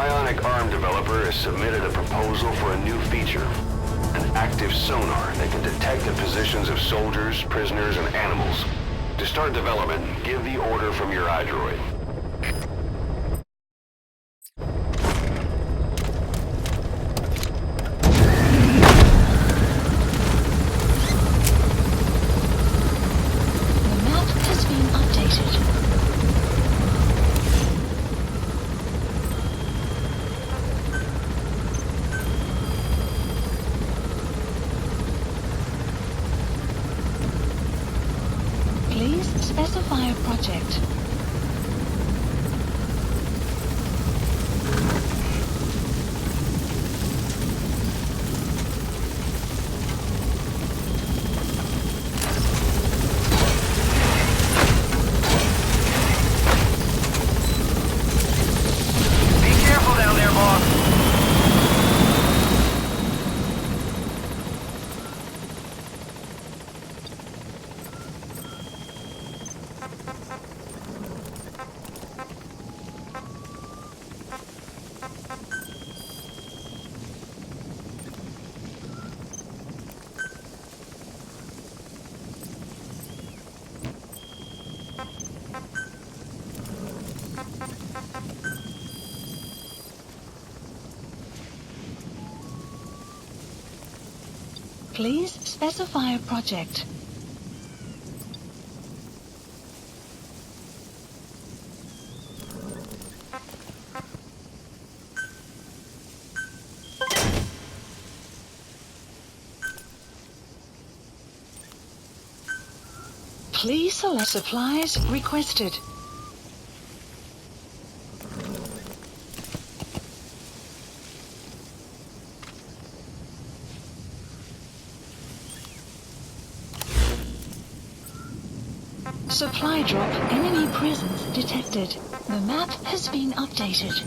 Bionic Arm developer has submitted a proposal for a new feature. An active sonar that can detect the positions of soldiers, prisoners, and animals. To start development, give the order from your iDroid. The map has been updated. Please specify a project. Be careful down there, boss. Please specify a project. Please select supplies requested. Supply drop, enemy presence detected. The map has been updated.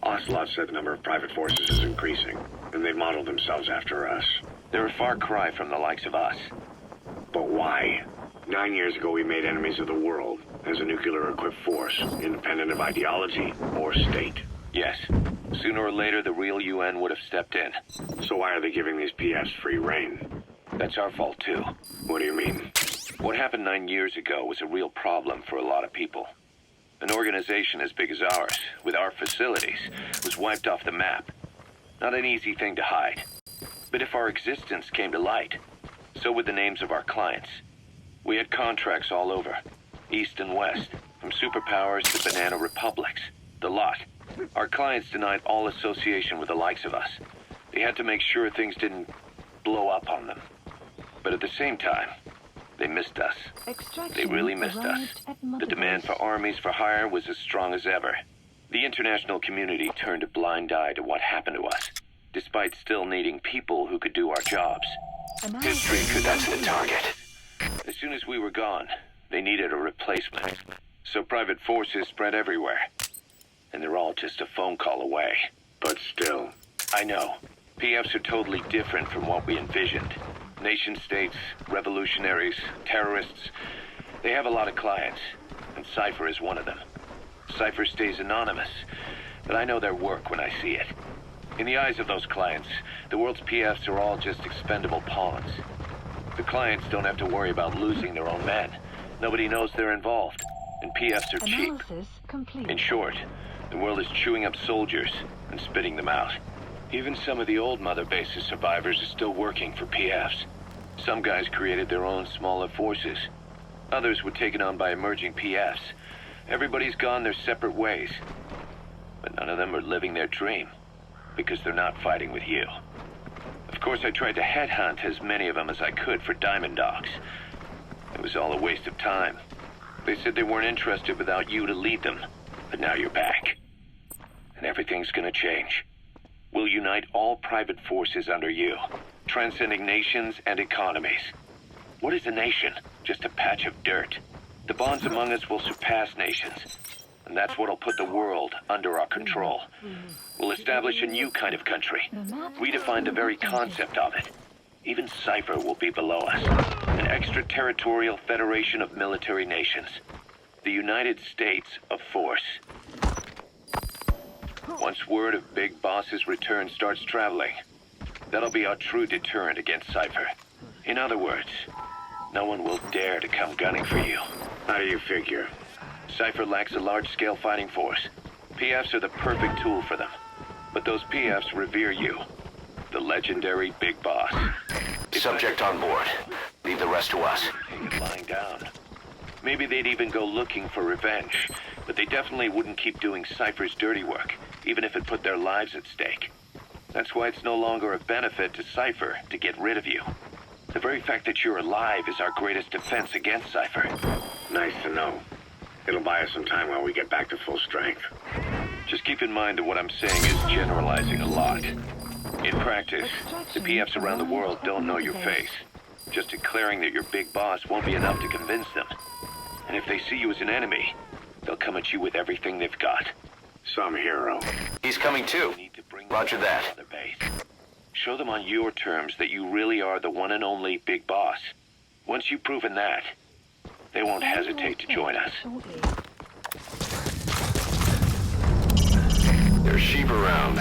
Ocelot said the number of private forces is increasing, and they've modeled themselves after us. They're a far cry from the likes of us. But why? 9 years ago we made enemies of the world as a nuclear-equipped force, independent of ideology or state. Yes. Sooner or later, the real UN would have stepped in. So why are they giving these PFs free reign? That's our fault, too. What do you mean? What happened 9 years ago was a real problem for a lot of people. An organization as big as ours, with our facilities, was wiped off the map. Not an easy thing to hide. But if our existence came to light, so would the names of our clients. We had contracts all over, east and west, from superpowers to banana republics, the lot. Our clients denied all association with the likes of us. They had to make sure things didn't blow up on them. But at the same time, they missed us. They really missed us. The demand for armies for hire was as strong as ever. The international community turned a blind eye to what happened to us, despite still needing people who could do our jobs. History could that's the target. As soon as we were gone, they needed a replacement. So private forces spread everywhere. And they're all just a phone call away. But still. I know. PFs are totally different from what we envisioned. Nation-states, revolutionaries, terrorists. They have a lot of clients, and Cypher is one of them. Cypher stays anonymous, but I know their work when I see it. In the eyes of those clients, the world's PFs are all just expendable pawns. The clients don't have to worry about losing their own men. Nobody knows they're involved, and PFs are cheap. Analysis complete. In short, the world is chewing up soldiers and spitting them out. Even some of the old Mother Base's survivors are still working for PFs. Some guys created their own smaller forces. Others were taken on by emerging PFs. Everybody's gone their separate ways. But none of them are living their dream, because they're not fighting with you. Of course, I tried to headhunt as many of them as I could for Diamond Dogs. It was all a waste of time. They said they weren't interested without you to lead them. But now you're back. And everything's gonna change. We'll unite all private forces under you, transcending nations and economies. What is a nation? Just a patch of dirt. The bonds among us will surpass nations, and that's what'll put the world under our control. We'll establish a new kind of country, redefine the very concept of it. Even Cypher will be below us, an extraterritorial federation of military nations. The United States of Force. Once word of Big Boss's return starts traveling, that'll be our true deterrent against Cypher. In other words, no one will dare to come gunning for you. How do you figure? Cypher lacks a large-scale fighting force. PFs are the perfect tool for them. But those PFs revere you, the legendary Big Boss. Subject on board. Leave the rest to us. Take it lying down. Maybe they'd even go looking for revenge, but they definitely wouldn't keep doing Cypher's dirty work, even if it put their lives at stake. That's why it's no longer a benefit to Cypher to get rid of you. The very fact that you're alive is our greatest defense against Cypher. Nice to know. It'll buy us some time while we get back to full strength. Just keep in mind that what I'm saying is generalizing a lot. In practice, the PFs around the world don't know your face. Just declaring that you're Big Boss won't be enough to convince them. And if they see you as an enemy, they'll come at you with everything they've got. Some hero. He's coming too. You need to bring Roger them that. to their base. Show them on your terms that you really are the one and only Big Boss. Once you've proven that, they won't hesitate to join us. There's sheep around.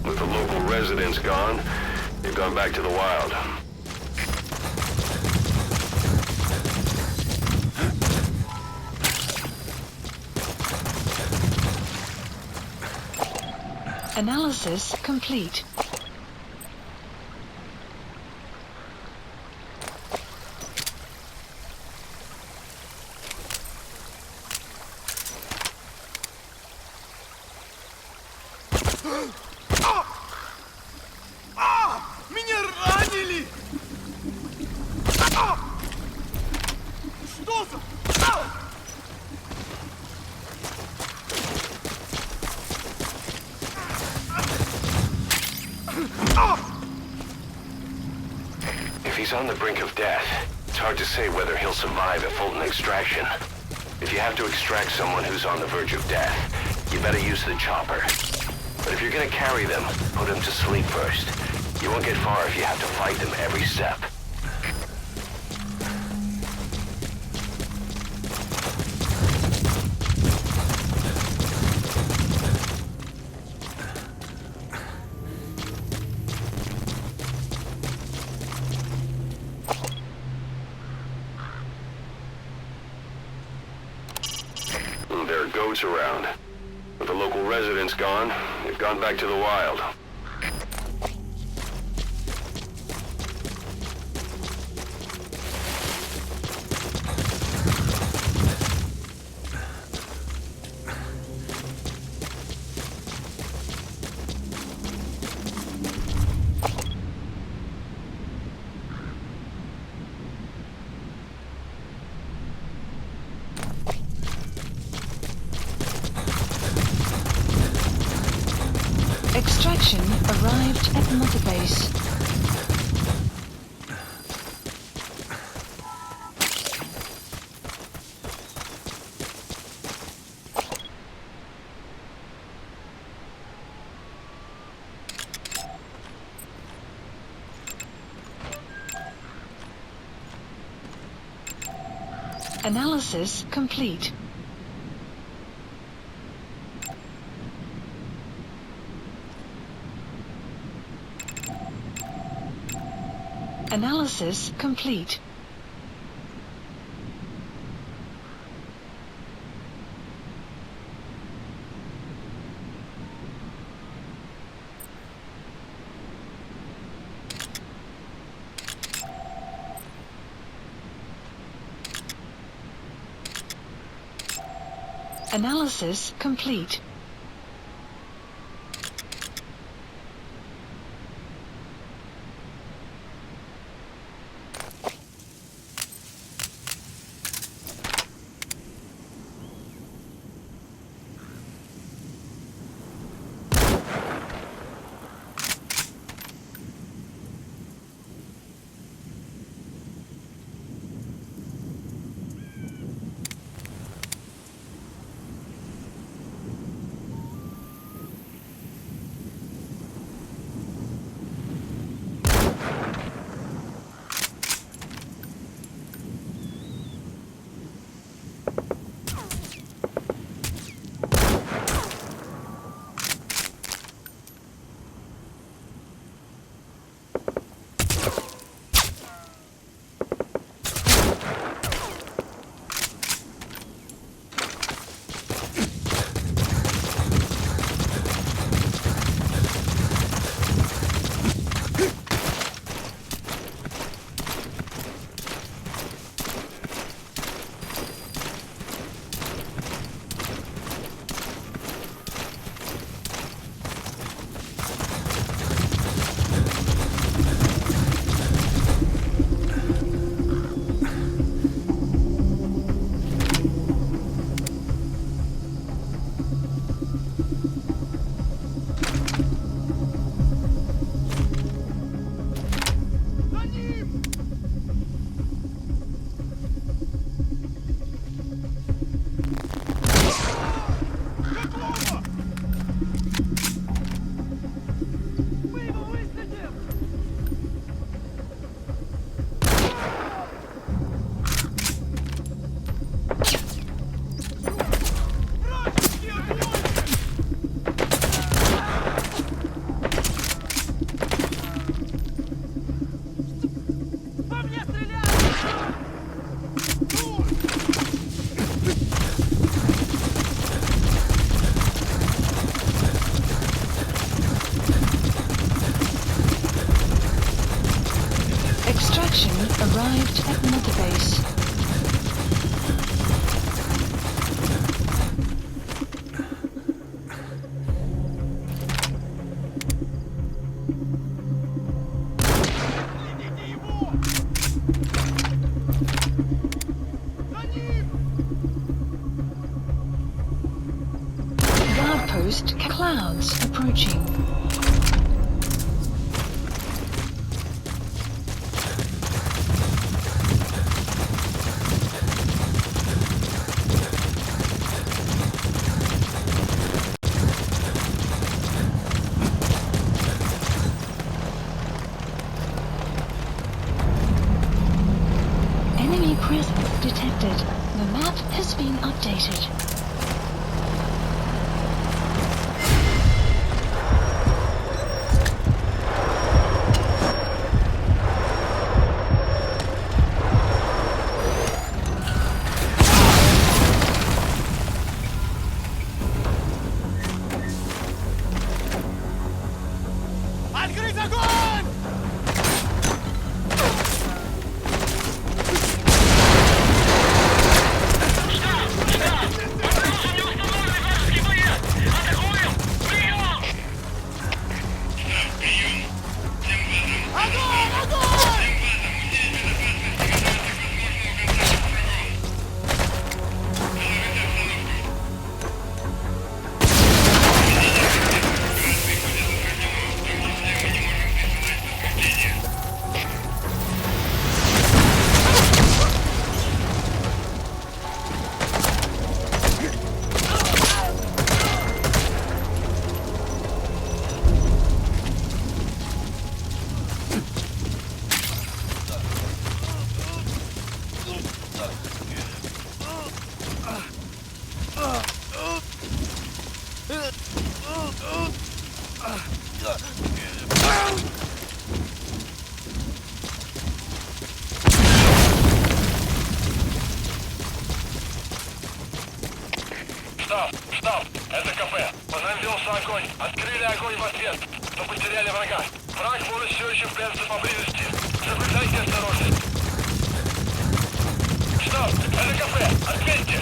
With the local residents gone, they've gone back to the wild. Analysis complete. Меня ранили! Что за... If he's on the brink of death, it's hard to say whether he'll survive a Fulton extraction. If you have to extract someone who's on the verge of death, you better use the chopper. But if you're gonna carry them, put them to sleep first. You won't get far if you have to fight them every step. There are goats around. With the local residents gone, they've gone back to the wild. Extraction arrived at Mother Base. Analysis complete. Analysis complete. Analysis complete. arrived at Mother Base. Guard post clouds approaching. Enemy presence detected. The map has been updated. Открыть огонь! Огонь! Огонь! Штаб! Штаб! Это кафе! Понадеялся огонь! Открыли огонь в ответ! Но потеряли врага! Враг может все еще прятаться поблизости! Соблюдайте осторожность! Штаб! Это кафе! Ответьте!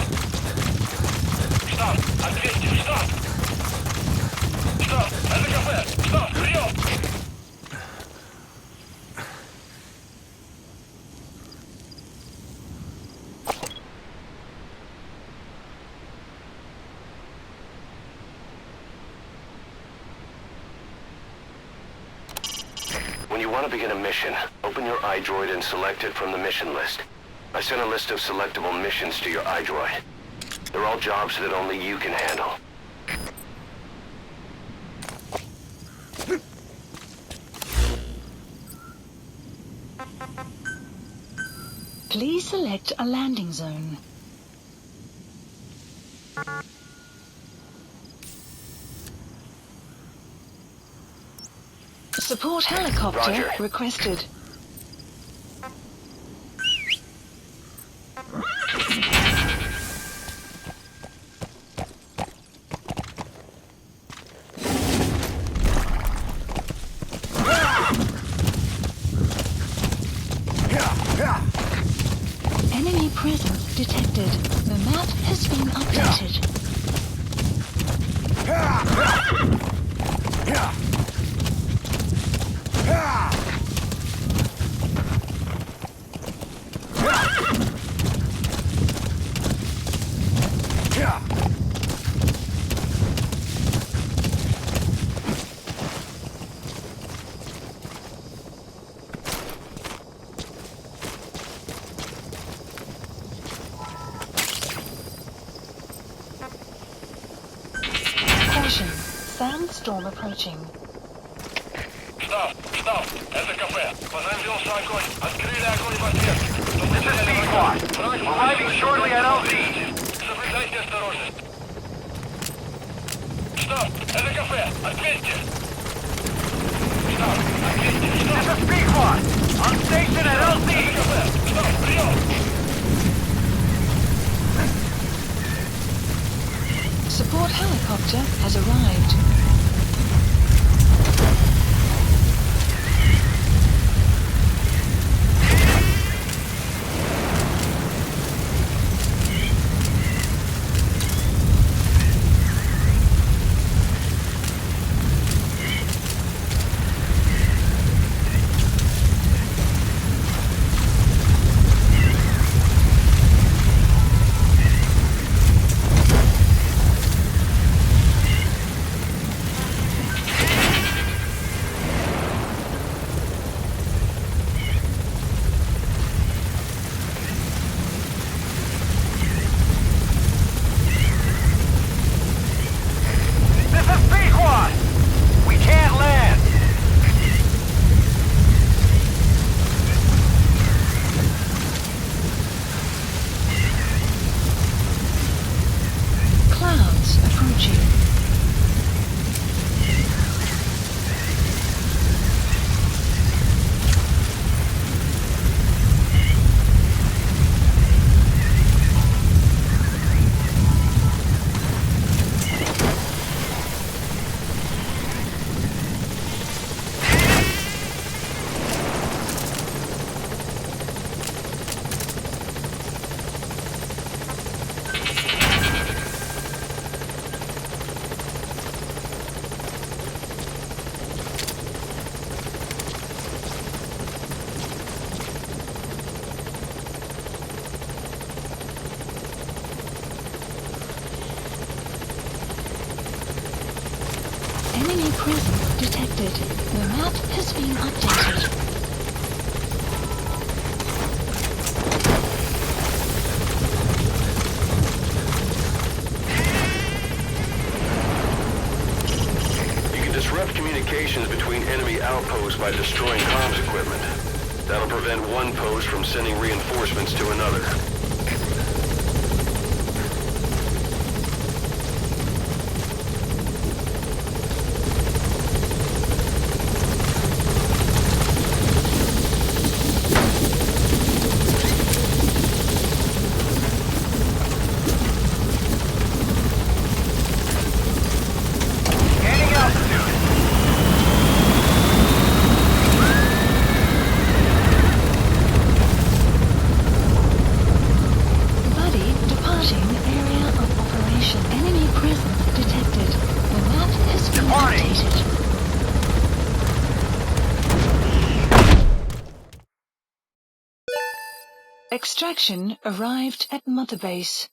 Штаб! Ответьте! Штаб! Штаб! Это кафе! Штаб! Прием! When you want to begin a mission, open your iDroid and select it from the mission list. I sent a list of selectable missions to your iDroid. They're all jobs that only you can handle. Please select a landing zone. Support helicopter Roger. requested. Enemy presence detected. The map has been updated. Caution. Sandstorm approaching. Штаб! Штаб! Это кафе! Понадеялся огонь! Открыли огонь в ответ! Но потеряли врага! Враг Arriving shortly at LZ. Соблюдайте осторожность! Штаб! Это кафе! Ответьте! Штаб! Ответьте! This Штаб! is Pequod. On station at Это LZ. кафе! Штаб! Прием! Support helicopter has arrived. presence detected. The map has been updated. You can disrupt communications between enemy outposts by destroying comms equipment. That'll prevent one post from sending reinforcements to another. Gaining altitude. Buddy departing area of operation. Enemy presence detected. The map has been Departing. updated. Extraction arrived at Mother Base.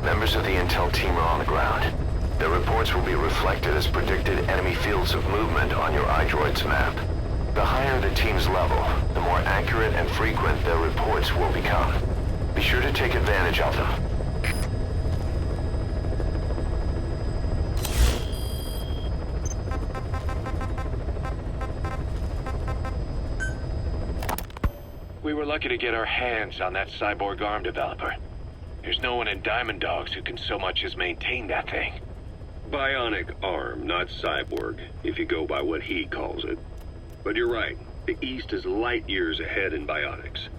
Members of the intel team are on the ground. Their reports will be reflected as predicted enemy fields of movement on your iDroid's map. The higher the team's level, the more accurate and frequent their reports will become. Be sure to take advantage of them. We were lucky to get our hands on that cyborg arm developer. There's no one in Diamond Dogs who can so much as maintain that thing. Bionic arm, not cyborg, if you go by what he calls it. But you're right, the East is light years ahead in bionics.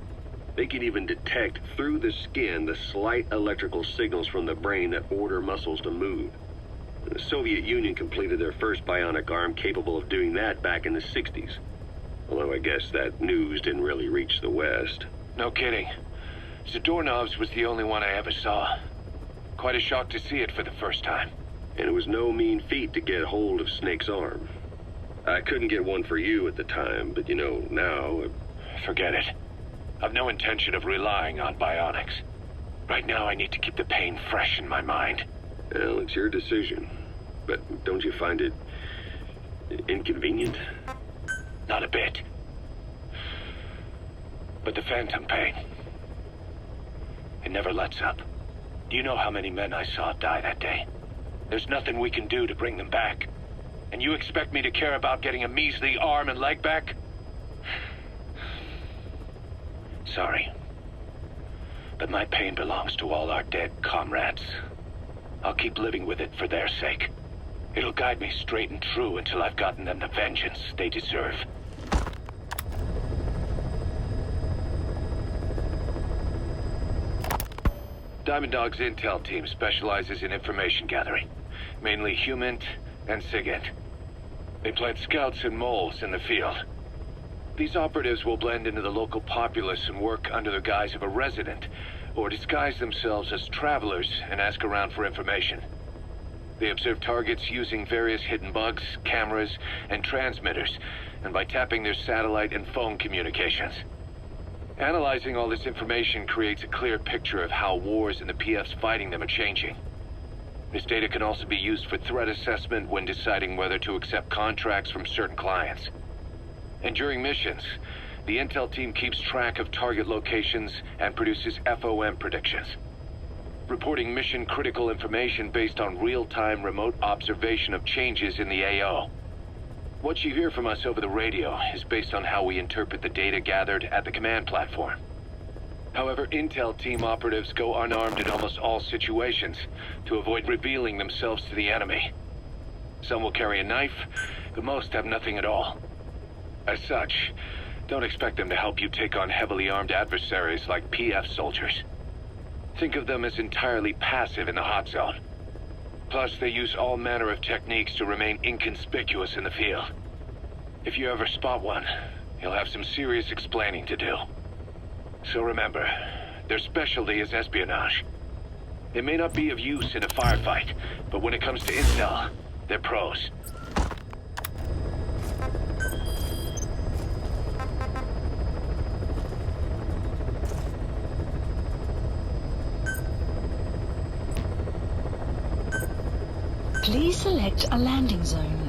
They can even detect through the skin the slight electrical signals from the brain that order muscles to move. The Soviet Union completed their first bionic arm capable of doing that back in the 60s. Although I guess that news didn't really reach the West. No kidding. Zadornov's was the only one I ever saw. Quite a shock to see it for the first time. And it was no mean feat to get hold of Snake's arm. I couldn't get one for you at the time, but you know, now... Forget it. I've no intention of relying on bionics. Right now I need to keep the pain fresh in my mind. Well, it's your decision. But don't you find it... inconvenient? Not a bit. But the phantom pain... it never lets up. Do you know how many men I saw die that day? There's nothing we can do to bring them back. And you expect me to care about getting a measly arm and leg back? Sorry. But my pain belongs to all our dead comrades. I'll keep living with it for their sake. It'll guide me straight and true until I've gotten them the vengeance they deserve. Diamond Dog's intel team specializes in information gathering, mainly HUMINT and SIGINT. They plant scouts and moles in the field. These operatives will blend into the local populace and work under the guise of a resident, or disguise themselves as travelers and ask around for information. They observe targets using various hidden bugs, cameras, and transmitters, and by tapping their satellite and phone communications. Analyzing all this information creates a clear picture of how wars and the PFs fighting them are changing. This data can also be used for threat assessment when deciding whether to accept contracts from certain clients. And during missions, the intel team keeps track of target locations and produces FOM predictions, reporting mission-critical information based on real-time remote observation of changes in the AO. What you hear from us over the radio is based on how we interpret the data gathered at the command platform. However, intel team operatives go unarmed in almost all situations to avoid revealing themselves to the enemy. Some will carry a knife, but most have nothing at all. As such, don't expect them to help you take on heavily armed adversaries like PF soldiers. Think of them as entirely passive in the hot zone. Plus, they use all manner of techniques to remain inconspicuous in the field. If you ever spot one, you'll have some serious explaining to do. So remember, their specialty is espionage. They may not be of use in a firefight, but when it comes to intel, they're pros. Please select a landing zone.